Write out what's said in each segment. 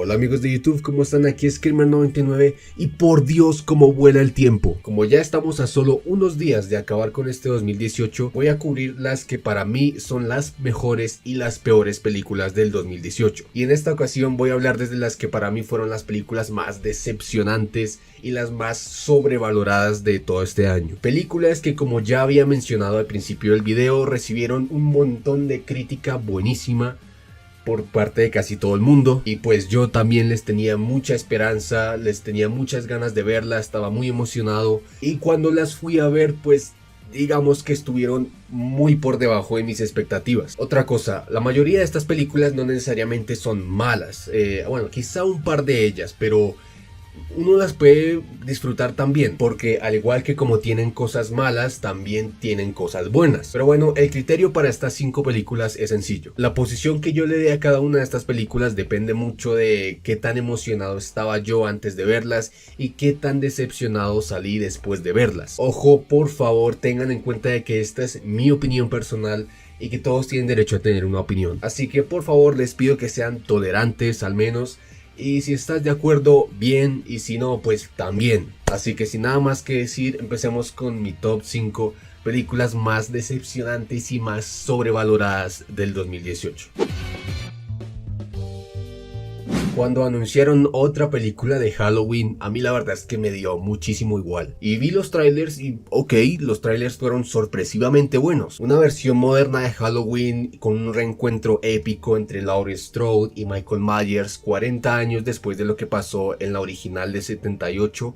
Hola amigos de YouTube, ¿cómo están? Aquí es Screamer99 y por Dios cómo vuela el tiempo. Como ya estamos a solo unos días de acabar con este 2018, voy a cubrir las que para mí son las mejores y las peores películas del 2018. Y en esta ocasión voy a hablar desde las que para mí fueron las películas más decepcionantes y las más sobrevaloradas de todo este año. Películas que, como ya había mencionado al principio del video, recibieron un montón de crítica buenísima por parte de casi todo el mundo, y pues yo también les tenía mucha esperanza, les tenía muchas ganas de verla, estaba muy emocionado, y cuando las fui a ver pues digamos que estuvieron muy por debajo de mis expectativas. Otra cosa, la mayoría de estas películas no necesariamente son malas, bueno, quizá un par de ellas, pero uno las puede disfrutar también, porque al igual que como tienen cosas malas, también tienen cosas buenas. Pero bueno, el criterio para estas 5 películas es sencillo. La posición que yo le dé a cada una de estas películas depende mucho de qué tan emocionado estaba yo antes de verlas y qué tan decepcionado salí después de verlas. Ojo, por favor, tengan en cuenta de que esta es mi opinión personal y que todos tienen derecho a tener una opinión. Así que por favor les pido que sean tolerantes al menos. Y si estás de acuerdo, bien, y si no, pues también. Así que sin nada más que decir, empecemos con mi top 5 películas más decepcionantes y más sobrevaloradas del 2018. Cuando anunciaron otra película de Halloween, a mí la verdad es que me dio muchísimo igual. Y vi los trailers y ok, los trailers fueron sorpresivamente buenos. Una versión moderna de Halloween con un reencuentro épico entre Laurie Strode y Michael Myers 40 años después de lo que pasó en la original de 78.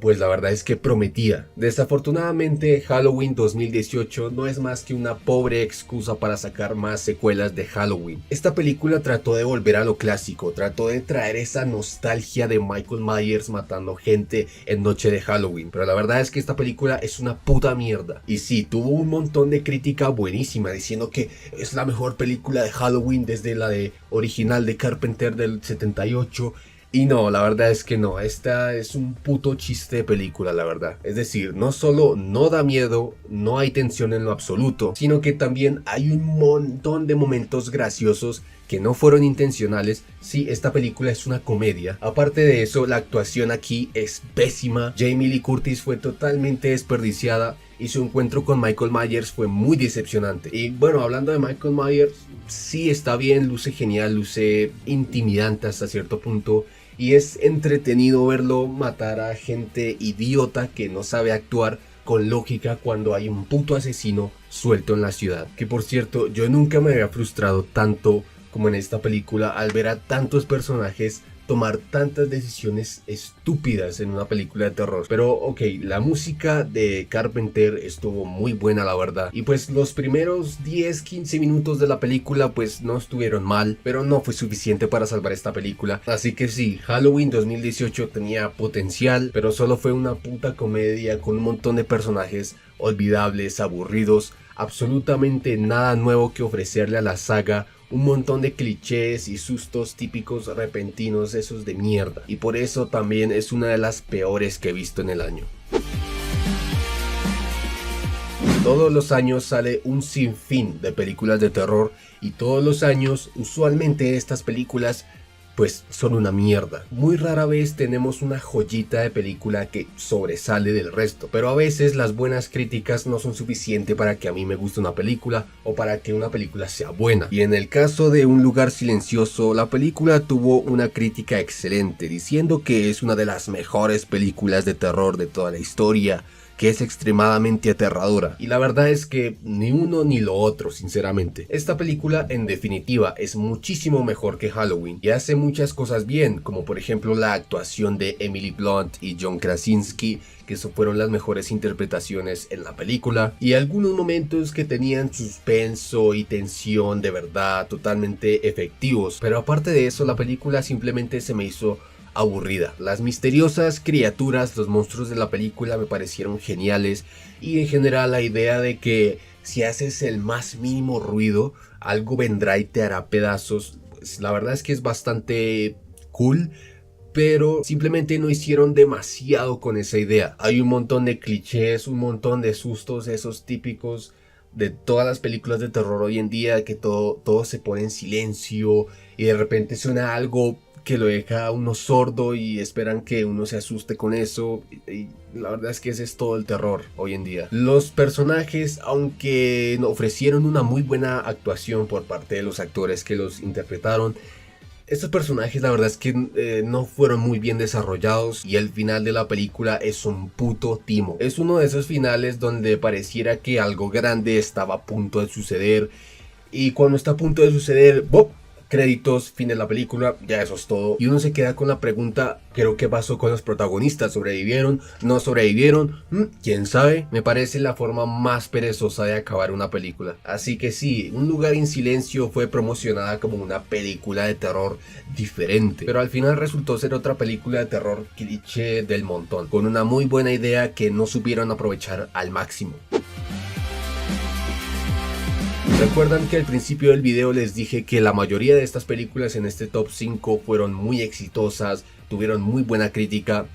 Pues la verdad es que prometía. Desafortunadamente, Halloween 2018 no es más que una pobre excusa para sacar más secuelas de Halloween. Esta película trató de volver a lo clásico, trató de traer esa nostalgia de Michael Myers matando gente en noche de Halloween, pero la verdad es que esta película es una puta mierda. Y sí, tuvo un montón de crítica buenísima diciendo que es la mejor película de Halloween desde la de original de Carpenter del 78. Y no, la verdad es que no, esta es un puto chiste de película, la verdad. Es decir, no solo no da miedo, no hay tensión en lo absoluto, sino que también hay un montón de momentos graciosos que no fueron intencionales. Sí, esta película es una comedia. Aparte de eso, la actuación aquí es pésima. Jamie Lee Curtis fue totalmente desperdiciada y su encuentro con Michael Myers fue muy decepcionante. Y bueno, hablando de Michael Myers, sí está bien, luce genial, luce intimidante hasta cierto punto. Y es entretenido verlo matar a gente idiota que no sabe actuar con lógica cuando hay un puto asesino suelto en la ciudad. Que por cierto, yo nunca me había frustrado tanto como en esta película al ver a tantos personajes tomar tantas decisiones estúpidas en una película de terror. Pero ok, la música de Carpenter estuvo muy buena, la verdad. Y pues los primeros 10-15 minutos de la película pues no estuvieron mal, pero no fue suficiente para salvar esta película. Así que sí, Halloween 2018 tenía potencial, pero solo fue una puta comedia con un montón de personajes olvidables, aburridos, absolutamente nada nuevo que ofrecerle a la saga. Un montón de clichés y sustos típicos repentinos, esos de mierda. Y por eso también es una de las peores que he visto en el año. Todos los años sale un sinfín de películas de terror y todos los años usualmente estas películas pues son una mierda. Muy rara vez tenemos una joyita de película que sobresale del resto, pero a veces las buenas críticas no son suficientes para que a mí me guste una película o para que una película sea buena. Y en el caso de Un lugar silencioso, la película tuvo una crítica excelente, diciendo que es una de las mejores películas de terror de toda la historia, que es extremadamente aterradora. Y la verdad es que ni uno ni lo otro, sinceramente. Esta película en definitiva es muchísimo mejor que Halloween y hace muchas cosas bien, como por ejemplo la actuación de Emily Blunt y John Krasinski, que fueron las mejores interpretaciones en la película, y algunos momentos que tenían suspenso y tensión de verdad totalmente efectivos. Pero aparte de eso, la película simplemente se me hizo aburrida. Las misteriosas criaturas, los monstruos de la película me parecieron geniales, y en general la idea de que si haces el más mínimo ruido, algo vendrá y te hará pedazos, pues, la verdad es que es bastante cool. Pero simplemente no hicieron demasiado con esa idea. Hay un montón de clichés, un montón de sustos, esos típicos de todas las películas de terror hoy en día, que todo se pone en silencio y de repente suena algo que lo deja a uno sordo y esperan que uno se asuste con eso. Y la verdad es que ese es todo el terror hoy en día. Los personajes, aunque ofrecieron una muy buena actuación por parte de los actores que los interpretaron, estos personajes la verdad es que no fueron muy bien desarrollados y el final de la película es un puto timo. Es uno de esos finales donde pareciera que algo grande estaba a punto de suceder y cuando está a punto de suceder, ¡bop!, créditos, fin de la película, ya eso es todo. Y uno se queda con la pregunta, ¿pero qué pasó con los protagonistas? ¿Sobrevivieron? ¿No sobrevivieron? ¿Quién sabe? Me parece la forma más perezosa de acabar una película. Así que sí, Un lugar en silencio fue promocionada como una película de terror diferente, pero al final resultó ser otra película de terror cliché del montón, con una muy buena idea que no supieron aprovechar al máximo. Recuerdan que al principio del video les dije que la mayoría de estas películas en este top 5 fueron muy exitosas, tuvieron muy buena crítica.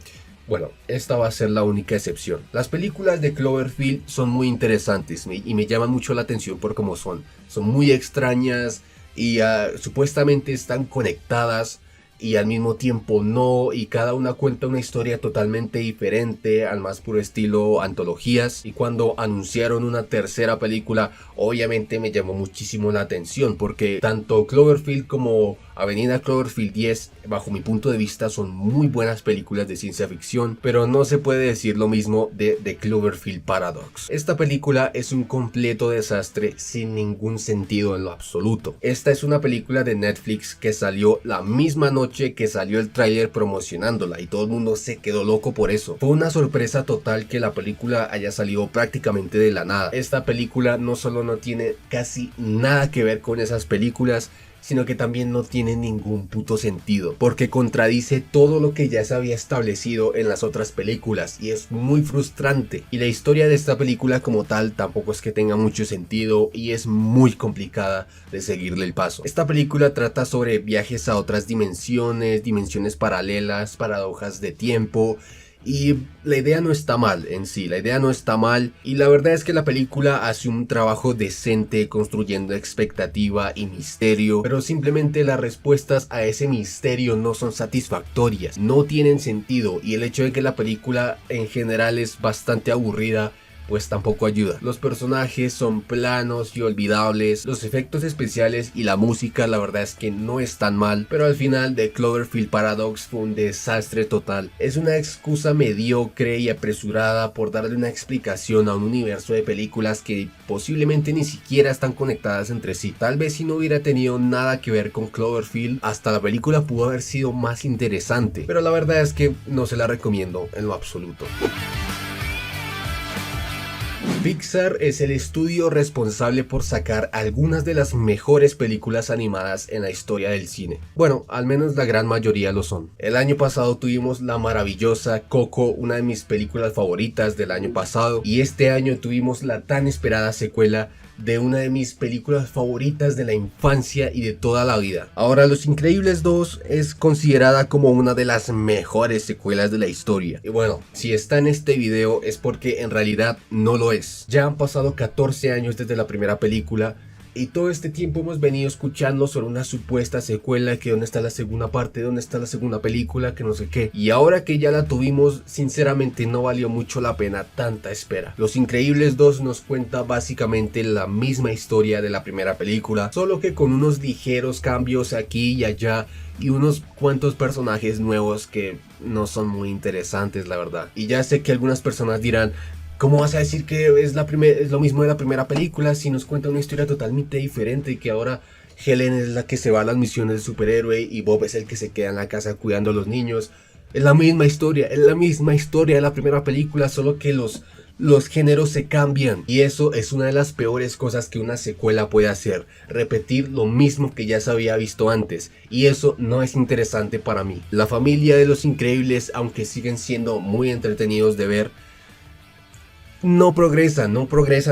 Bueno, esta va a ser la única excepción. Las películas de Cloverfield son muy interesantes y me llaman mucho la atención por cómo son. Son muy extrañas y supuestamente están conectadas y al mismo tiempo no, y cada una cuenta una historia totalmente diferente, al más puro estilo antologías. Y cuando anunciaron una tercera película, obviamente me llamó muchísimo la atención, porque tanto Cloverfield como Avenida Cloverfield 10, bajo mi punto de vista, son muy buenas películas de ciencia ficción, pero no se puede decir lo mismo de The Cloverfield Paradox. Esta película es un completo desastre sin ningún sentido en lo absoluto. Esta es una película de Netflix que salió la misma noche que salió el tráiler promocionándola y todo el mundo se quedó loco por eso. Fue una sorpresa total que la película haya salido prácticamente de la nada. Esta película no solo no tiene casi nada que ver con esas películas, sino que también no tiene ningún puto sentido, porque contradice todo lo que ya se había establecido en las otras películas y es muy frustrante. Y la historia de esta película como tal tampoco es que tenga mucho sentido y es muy complicada de seguirle el paso. Esta película trata sobre viajes a otras dimensiones, dimensiones paralelas, paradojas de tiempo. Y la idea no está mal en sí, la idea no está mal, y la verdad es que la película hace un trabajo decente construyendo expectativa y misterio, pero simplemente las respuestas a ese misterio no son satisfactorias, no tienen sentido, y el hecho de que la película en general es bastante aburrida pues tampoco ayuda. Los personajes son planos y olvidables, los efectos especiales y la música la verdad es que no están mal, pero al final The Cloverfield Paradox fue un desastre total. Es una excusa mediocre y apresurada por darle una explicación a un universo de películas que posiblemente ni siquiera están conectadas entre sí. Tal vez si no hubiera tenido nada que ver con Cloverfield, hasta la película pudo haber sido más interesante, pero la verdad es que no se la recomiendo en lo absoluto. Pixar es el estudio responsable por sacar algunas de las mejores películas animadas en la historia del cine. Bueno, al menos la gran mayoría lo son. El año pasado tuvimos la maravillosa Coco, una de mis películas favoritas del año pasado, y este año tuvimos la tan esperada secuela de una de mis películas favoritas de la infancia y de toda la vida. Ahora, Los Increíbles 2 es considerada como una de las mejores secuelas de la historia. Y bueno, si está en este video es porque en realidad no lo es. Ya han pasado 14 años desde la primera película, y todo este tiempo hemos venido escuchando sobre una supuesta secuela, que dónde está la segunda parte, dónde está la segunda película, que no sé qué. Y ahora que ya la tuvimos, sinceramente no valió mucho la pena tanta espera. Los Increíbles 2 nos cuenta básicamente la misma historia de la primera película, solo que con unos ligeros cambios aquí y allá y unos cuantos personajes nuevos que no son muy interesantes, la verdad. Y ya sé que algunas personas dirán: ¿cómo vas a decir que es lo mismo de la primera película si nos cuenta una historia totalmente diferente y que ahora Helen es la que se va a las misiones de superhéroe y Bob es el que se queda en la casa cuidando a los niños? Es la misma historia, de la primera película, solo que los géneros se cambian, y eso es una de las peores cosas que una secuela puede hacer: repetir lo mismo que ya se había visto antes, y eso no es interesante para mí. La familia de Los Increíbles, aunque siguen siendo muy entretenidos de ver, no progresan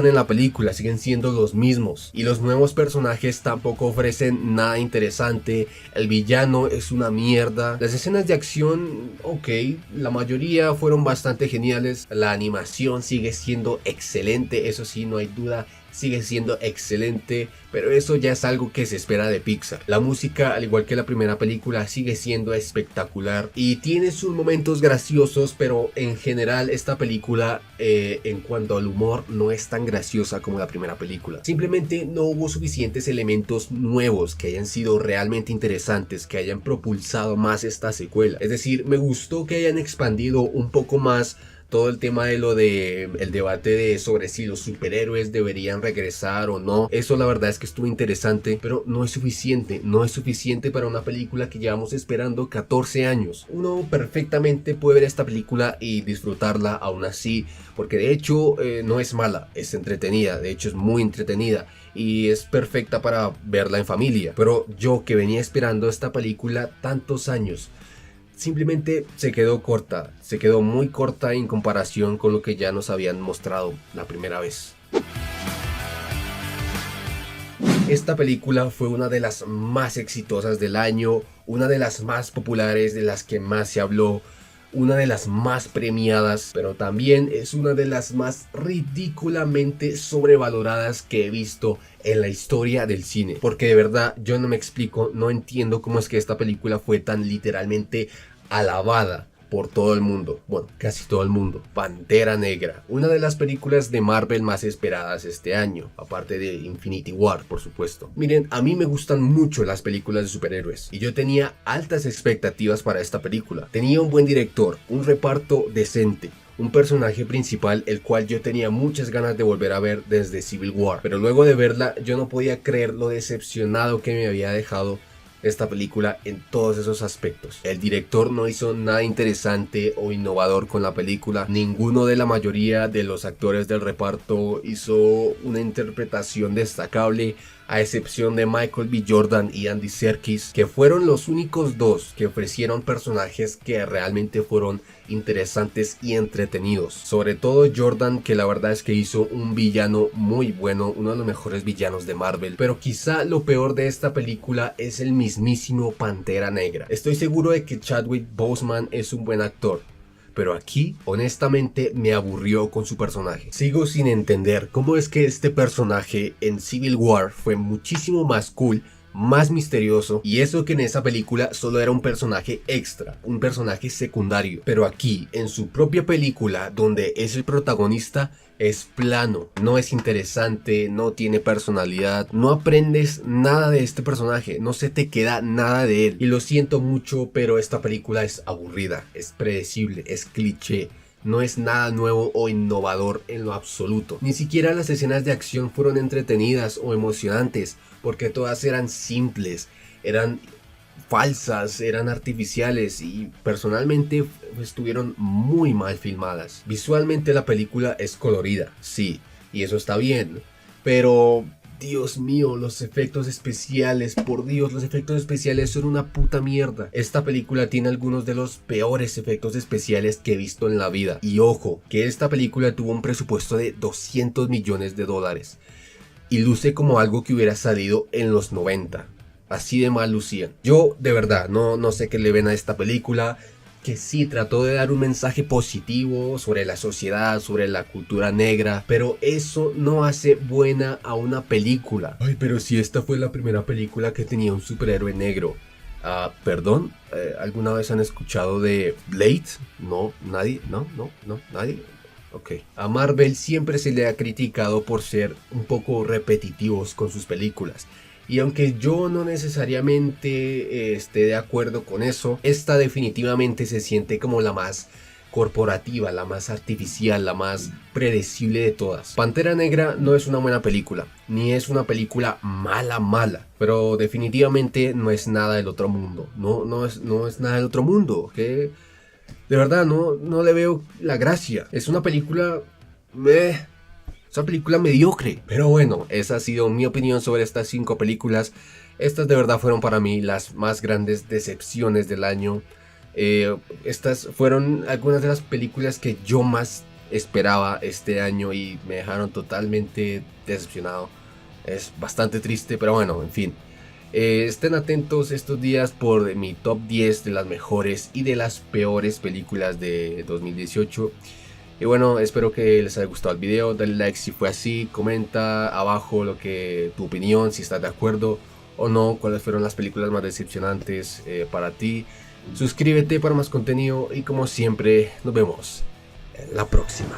en la película, siguen siendo los mismos. Y los nuevos personajes tampoco ofrecen nada interesante. El villano es una mierda. Las escenas de acción, ok, la mayoría fueron bastante geniales. La animación sigue siendo excelente, eso sí, no hay duda. Sigue siendo excelente, pero eso ya es algo que se espera de Pixar. La música, al igual que la primera película, sigue siendo espectacular y tiene sus momentos graciosos, pero en general esta película, en cuanto al humor, no es tan graciosa como la primera película. Simplemente no hubo suficientes elementos nuevos que hayan sido realmente interesantes, que hayan propulsado más esta secuela. Es decir, me gustó que hayan expandido un poco más todo el tema de el debate de sobre si los superhéroes deberían regresar o no. Eso la verdad es que estuvo interesante, pero no es suficiente para una película que llevamos esperando 14 años. Uno perfectamente puede ver esta película y disfrutarla aún así, porque de hecho no es mala, es entretenida, de hecho es muy entretenida y es perfecta para verla en familia. Pero yo, que venía esperando esta película tantos años, simplemente se quedó corta, se quedó muy corta en comparación con lo que ya nos habían mostrado la primera vez. Esta película fue una de las más exitosas del año, una de las más populares, de las que más se habló, una de las más premiadas, pero también es una de las más ridículamente sobrevaloradas que he visto en la historia del cine. Porque de verdad yo no me explico, no entiendo cómo es que esta película fue tan literalmente alabada por todo el mundo, bueno, casi todo el mundo. Pantera Negra, una de las películas de Marvel más esperadas este año, aparte de Infinity War, por supuesto. Miren, a mí me gustan mucho las películas de superhéroes y yo tenía altas expectativas para esta película. Tenía un buen director, un reparto decente, un personaje principal el cual yo tenía muchas ganas de volver a ver desde Civil War, pero luego de verla yo no podía creer lo decepcionado que me había dejado esta película en todos esos aspectos. El director no hizo nada interesante o innovador con la película. Ninguno de la mayoría de los actores del reparto hizo una interpretación destacable, a excepción de Michael B. Jordan y Andy Serkis, que fueron los únicos dos que ofrecieron personajes que realmente fueron interesantes y entretenidos. Sobre todo Jordan, que la verdad es que hizo un villano muy bueno, uno de los mejores villanos de Marvel. Pero quizá lo peor de esta película es el mismísimo Pantera Negra. Estoy seguro de que Chadwick Boseman es un buen actor, pero aquí honestamente me aburrió con su personaje. Sigo sin entender cómo es que este personaje en Civil War fue muchísimo más cool, más misterioso, y eso que en esa película solo era un personaje extra, un personaje secundario. Pero aquí, en su propia película, donde es el protagonista, es plano, no es interesante, no tiene personalidad, no aprendes nada de este personaje, no se te queda nada de él. Y lo siento mucho, pero esta película es aburrida, es predecible, es cliché. No es nada nuevo o innovador en lo absoluto. Ni siquiera las escenas de acción fueron entretenidas o emocionantes, porque todas eran simples, eran falsas, eran artificiales y personalmente estuvieron muy mal filmadas. Visualmente la película es colorida, sí, y eso está bien, pero Dios mío, los efectos especiales, por Dios, los efectos especiales son una puta mierda. Esta película tiene algunos de los peores efectos especiales que he visto en la vida. Y ojo, que esta película tuvo un presupuesto de $200 millones y luce como algo que hubiera salido en los 90. Así de mal lucían. Yo de verdad no sé qué le ven a esta película, que sí trató de dar un mensaje positivo sobre la sociedad, sobre la cultura negra, pero eso no hace buena a una película. Ay, pero si esta fue la primera película que tenía un superhéroe negro. ¿Perdón? ¿Alguna vez han escuchado de Blade? No, nadie, no, nadie. Ok. A Marvel siempre se le ha criticado por ser un poco repetitivos con sus películas. Y aunque yo no necesariamente esté de acuerdo con eso, esta definitivamente se siente como la más corporativa, la más artificial, la más predecible de todas. Pantera Negra no es una buena película, ni es una película mala, pero definitivamente no es nada del otro mundo. No es nada del otro mundo, que de verdad no le veo la gracia. Es una película es una película mediocre. Pero bueno, esa ha sido mi opinión sobre estas 5 películas. Estas de verdad fueron para mí las más grandes decepciones del año. Estas fueron algunas de las películas que yo más esperaba este año y me dejaron totalmente decepcionado. Es bastante triste, pero bueno, en fin. Estén atentos estos días por mi top 10 de las mejores y de las peores películas de 2018. Y bueno, espero que les haya gustado el video. Dale like si fue así, comenta abajo tu opinión, si estás de acuerdo o no, cuáles fueron las películas más decepcionantes para ti. Suscríbete para más contenido y como siempre, nos vemos en la próxima.